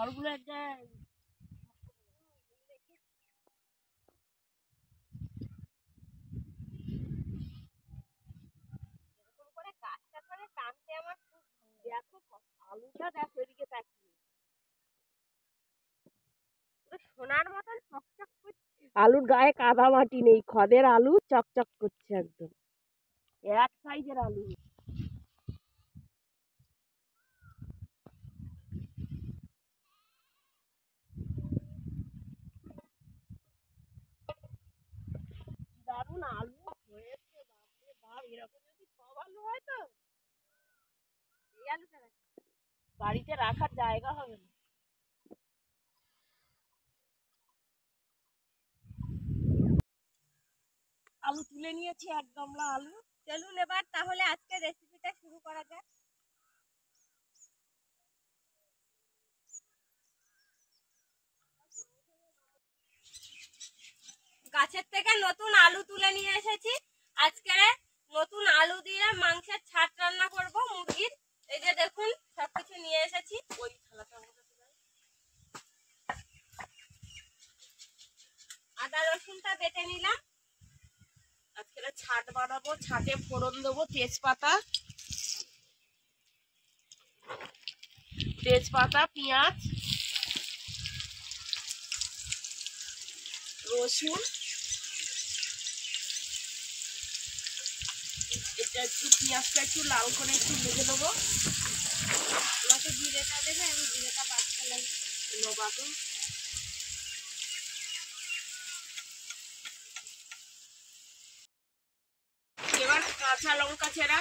খড়গুলো একটা গাছটা করে টানতে আমার খুব দেখো আলুটা দেখো এদিকে তাকিয়ে সোনার মতন চকচক করছে। আলুর গায়ে কাদা মাটি নেই, খদের আলু চকচক করছে একদম এক সাইজের আলু। দারুণ আলু হয়েছে, বাপরে বাপ, এরকম যদি সব আলু হয় তো এই আলুটা বাড়িতে রাখার জায়গা হবে না। আলু তুলে নিয়েছি, এক গামলা আলু। চলুন এবার তাহলে আজকে রেসিপিটা শুরু করা যাক। গাছের থেকে নতুন আলু তুলে নিয়ে এসেছি। আজকে নতুন আলু দিয়ে মাংসের ছাট রান্না করব মুরগির। এই যে দেখুন সবকিছু নিয়ে এসেছি। ওই থালাটা আদা রসুনটা বেটে নিলাম। আজকে ছাট বানাবো, ছাটে ফোড়ন দেবো তেজপাতা, পেঁয়াজ, রসুন, এটা একটু পেঁয়াজটা একটু লাল করে একটু ভেজে নেবো। আমাকে জিরেটা দেবে, আমি জিরেটা বাড়তে লাগবে বাটুন। এবার কাঁচা লঙ্কা চেরা,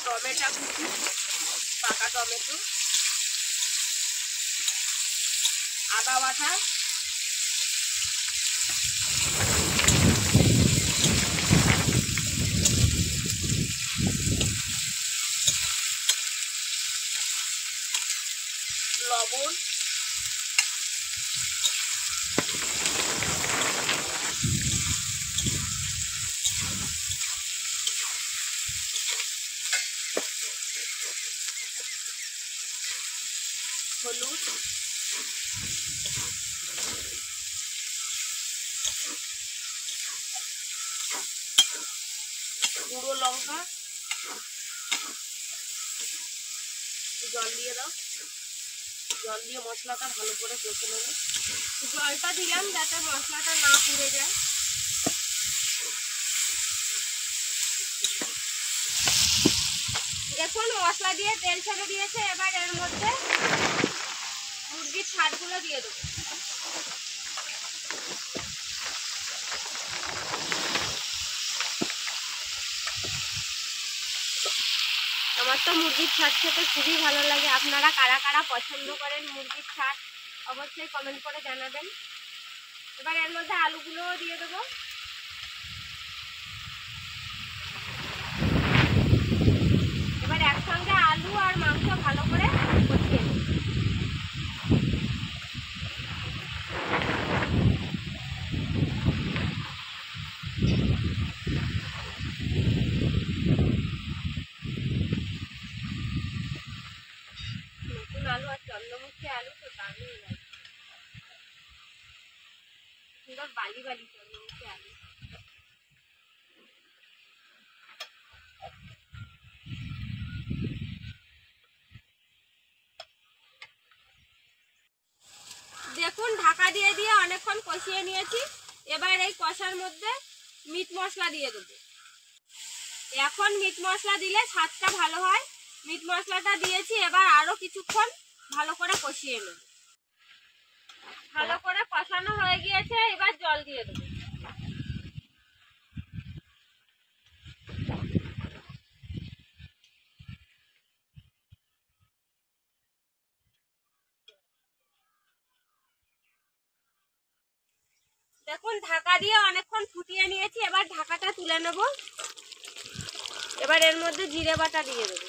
টমেটো কুচি, পাকা টমেটো, আদা বাটা, লবণ, হলুদ, গুঁড়ো লঙ্কা, জল দিয়ে দাও। জল দিয়ে মশলাটা ভালো করে কষে নেবো। জলটা দিলাম যাতে মশলাটা না পুড়ে যায়। দেখুন মশলা দিয়ে তেল ছেড়ে দিয়েছে। এবার এর মধ্যে মুরগির ছাড়গুলো দিয়ে দেবো। আমার তো মুরগির ছাড় খেতে খুবই ভালো লাগে। আপনারা কারা কারা পছন্দ করেন মুরগির ছাড় অবশ্যই কমেন্ট করে জানাবেন। এবার এর মধ্যে আলুগুলোও দিয়ে দেবো। এবার একসঙ্গে আলু আর মাংস ভালো করে কষিয়ে নেব। নতুন আলু আর চন্দ্রমুখী আলু তো দারুণ লাগে, সুন্দর বালি বালি চন্দ্রমুখী আলু। দেখুন ঢাকা দিয়ে দিয়ে অনেকক্ষণ কষিয়ে নিয়েছি। এবার এই কষার মধ্যে মিট মশলা দিয়ে দেবো। এখন মিট মশলা দিলে স্বাদটা ভালো হয়। মিট মশলাটা দিয়েছি। এবার আরো কিছুক্ষণ ভালো করে কষিয়ে নেব। ভালো করে কষানো হয়ে গিয়েছে, এবার জল দিয়ে দেবো। দেখুন ঢাকা দিয়ে অনেকক্ষণ ফুটিয়ে নিয়েছি। এবার ঢাকাটা তুলে নেব। এবার এর মধ্যে জিরে বাটা দিয়ে দেবো।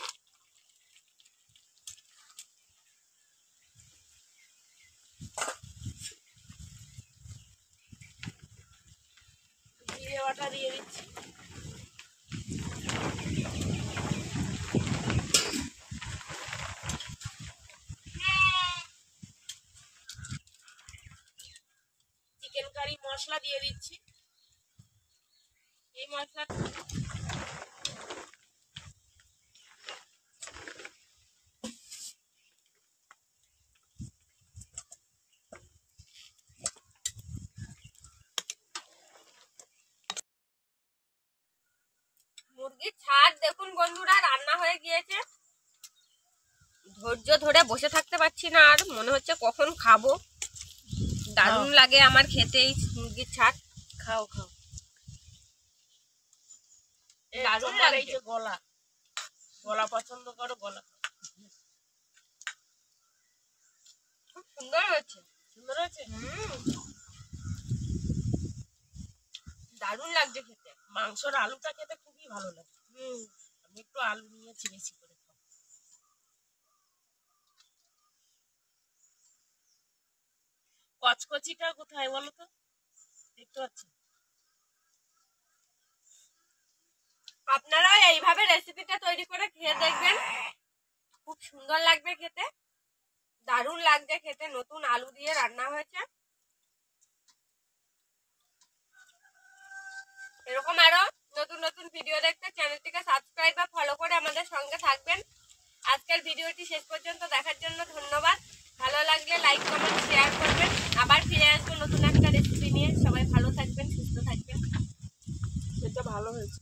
জিরে বাটা দিয়ে দিচ্ছি। মশলা দিয়ে দিচ্ছি। এই মশলা মুরগির ছাদ দেখুন বন্ধুরা রান্না হয়ে গিয়েছে। ধৈর্য ধরে বসে থাকতে পারছি না, আর মনে হচ্ছে কখন খাবো। দারুণ লাগে আমার খেতে এই মুরগির ছাদ। খাও খাও। দারুণ এই লাগছে। যে গলা গলা পছন্দ করো, গলা খুব সুন্দর হয়েছে। সুন্দর হয়েছে। দারুণ লাগছে খেতে। মাংসর আলুটা খেতে খুবই ভালো লাগে। আমি একটু আলু নিয়েছি বেশি করে। কচকচিটা কোথায় বলো তো, দেখতে পাচ্ছি। আপনারা এইভাবে রেসিপিটা তৈরি করে খেয়ে দেখবেন, খুব সুন্দর লাগবে খেতে। দারুণ লাগছে খেতে, নতুন আলু দিয়ে রান্না হয়েছে। এরকম আরো নতুন নতুন ভিডিও দেখতে চ্যানেলটিকে সাবস্ক্রাইব বা ফলো করে আমাদের সঙ্গে থাকবেন। আজকের ভিডিওটি শেষ পর্যন্ত দেখার জন্য ধন্যবাদ। ভালো লাগলে লাইক কমেন্ট শেয়ার করবেন। আবার ফিরে আসবো নতুন একটা রেসিপি নিয়ে। সবাই ভালো থাকবেন, সুস্থ থাকবেন। সেটা ভালো হয়েছে।